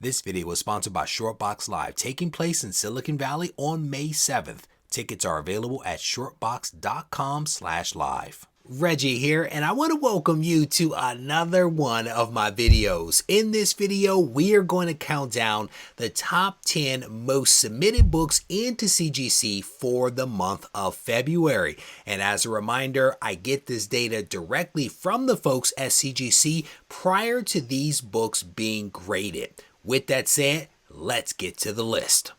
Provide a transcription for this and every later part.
This video is sponsored by Shortbox Live, taking place in Silicon Valley on May 7th. Tickets are available at shortbox.com/live. Reggie here, and I want to welcome you to another one of my videos. In this video, we are going to count down the top 10 most submitted books into CGC for the month of February. And as a reminder, I get this data directly from the folks at CGC prior to these books being graded. With that said, let's get to the list.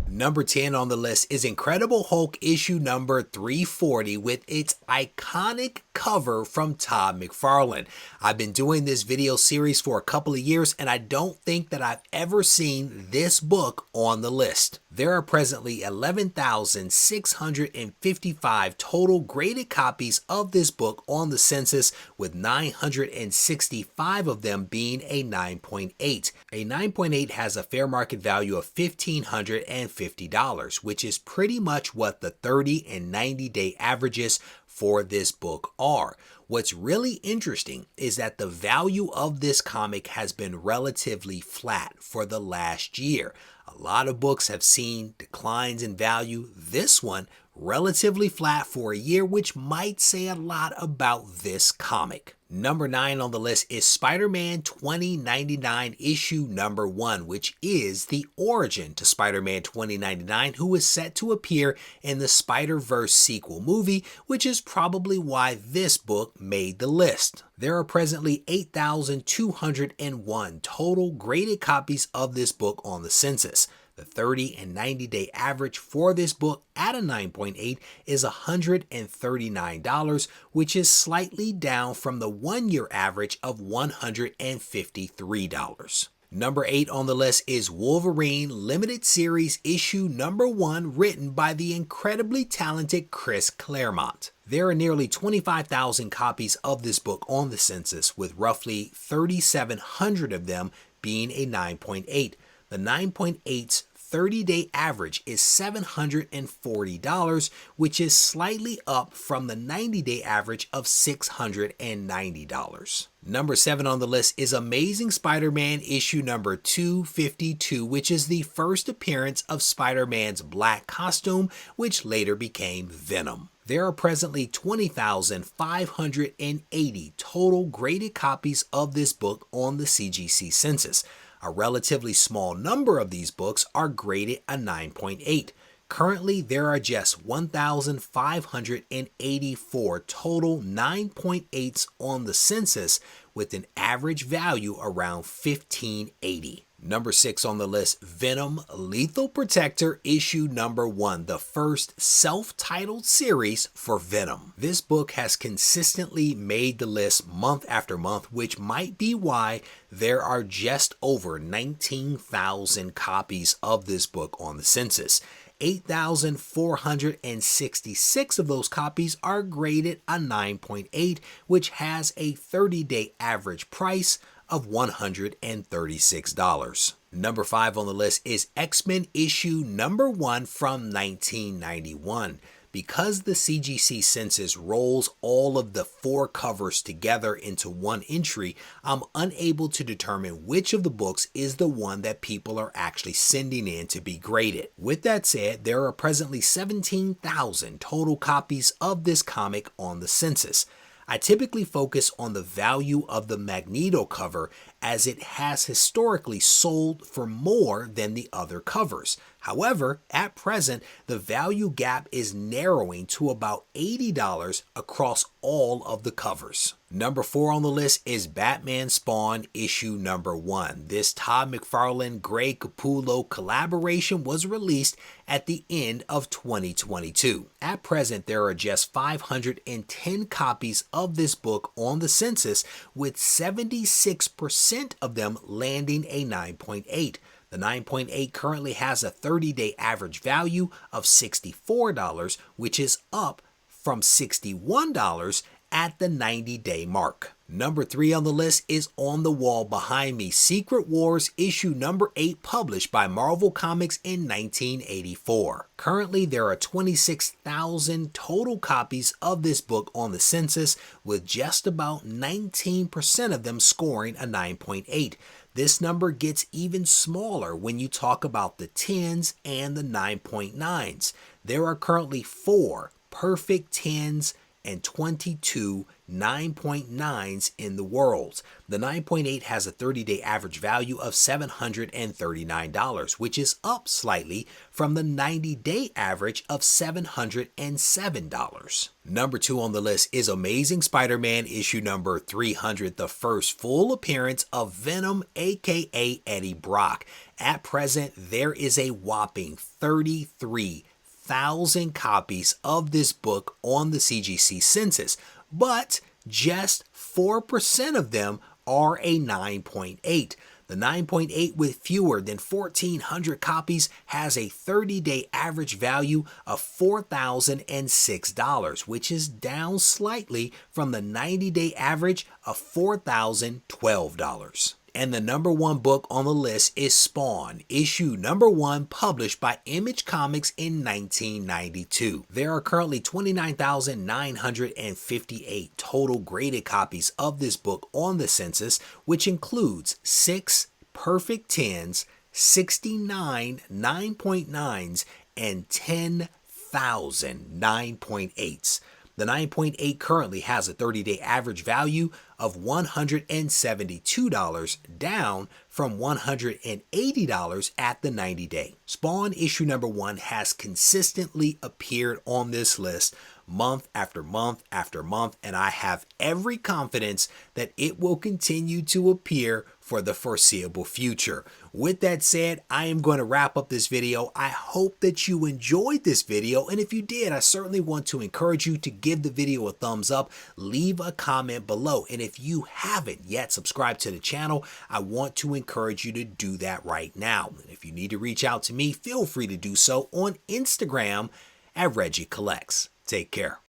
Number 10 on the list is Incredible Hulk issue number 340 with its iconic cover from Todd McFarlane. I've been doing this video series for a couple of years and I don't think that I've ever seen this book on the list. There are presently 11,655 total graded copies of this book on the census, with 965 of them being a 9.8. A 9.8 has a fair market value of $1,550, which is pretty much what the 30 and 90-day averages for this book are. What's really interesting is that the value of this comic has been relatively flat for the last year. A lot of books have seen declines in value. This one relatively flat for a year, which might say a lot about this comic. Number 9 on the list is Spider-Man 2099 issue number 1, which is the origin to Spider-Man 2099, who is set to appear in the Spider-Verse sequel movie, which is probably why this book made the list. There are presently 8,201 total graded copies of this book on the census. The 30 and 90-day average for this book at a 9.8 is $139, which is slightly down from the one-year average of $153. Number 8 on the list is Wolverine Limited Series issue number 1, written by the incredibly talented Chris Claremont. There are nearly 25,000 copies of this book on the census, with roughly 3,700 of them being a 9.8. The 9.8's 30-day average is $740, which is slightly up from the 90-day average of $690. Number 7 on the list is Amazing Spider-Man issue number 252, which is the first appearance of Spider-Man's black costume, which later became Venom. There are presently 20,580 total graded copies of this book on the CGC census. A relatively small number of these books are graded a 9.8. Currently, there are just 1,584 total 9.8s on the census, with an average value around $1,580. Number 6 on the list, Venom Lethal Protector issue number 1, the first self-titled series for Venom. This book has consistently made the list month after month, which might be why there are just over 19,000 copies of this book on the census. 8,466 of those copies are graded a 9.8, which has a 30-day average price of $136. Number 5 on the list is X-Men issue number 1 from 1991. Because the CGC census rolls all of the 4 covers together into one entry, I'm unable to determine which of the books is the one that people are actually sending in to be graded. With that said, there are presently 17,000 total copies of this comic on the census. I typically focus on the value of the Magneto cover, as it has historically sold for more than the other covers. However, at present, the value gap is narrowing to about $80 across all of the covers. Number 4 on the list is Batman Spawn issue number 1. This Todd McFarlane Greg Capullo collaboration was released at the end of 2022. At present, there are just 510 copies of this book on the census, with 76% of them landing a 9.8. The 9.8 currently has a 30-day average value of $64, which is up from $61 at the 90-day mark. Number 3 on the list is on the wall behind me, Secret Wars issue number 8, published by Marvel Comics in 1984. Currently, there are 26,000 total copies of this book on the census, with just about 19% of them scoring a 9.8. This number gets even smaller when you talk about the 10s and the 9.9s. There are currently 4 perfect 10s and 22 9.9s in the world. The 9.8 has a 30-day average value of $739, which is up slightly from the 90-day average of $707. Number 2 on the list is Amazing Spider-Man issue number 300, the first full appearance of Venom, aka Eddie Brock. At present, there is a whopping 33,000 copies of this book on the CGC census, but just 4% of them are a 9.8. The 9.8, with fewer than 1,400 copies, has a 30-day average value of $4,006, which is down slightly from the 90-day average of $4,012. And the number 1 book on the list is Spawn, issue number 1, published by Image Comics in 1992. There are currently 29,958 total graded copies of this book on the census, which includes 6 perfect 10s, 69 9.9s, and 10,000 9.8s. The 9.8 currently has a 30-day average value of $172, down from $180 at the 90-day. Spawn issue number 1 has consistently appeared on this list month after month after month, and I have every confidence that it will continue to appear for the foreseeable future. With that said, I am going to wrap up this video. I hope that you enjoyed this video, and if you did, I certainly want to encourage you to give the video a thumbs up, leave a comment below, and if you haven't yet subscribed to the channel, I want to encourage you to do that right now. And if you need to reach out to me, feel free to do so on Instagram at Regie Collects. Take care.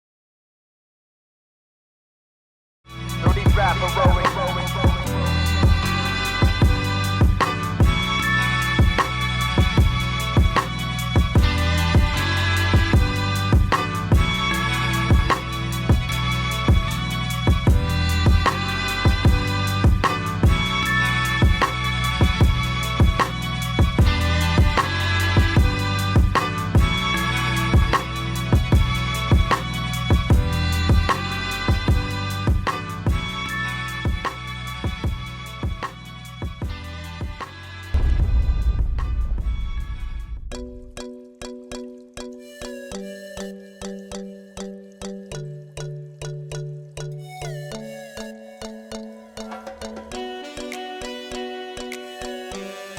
Dirty rapper rolling.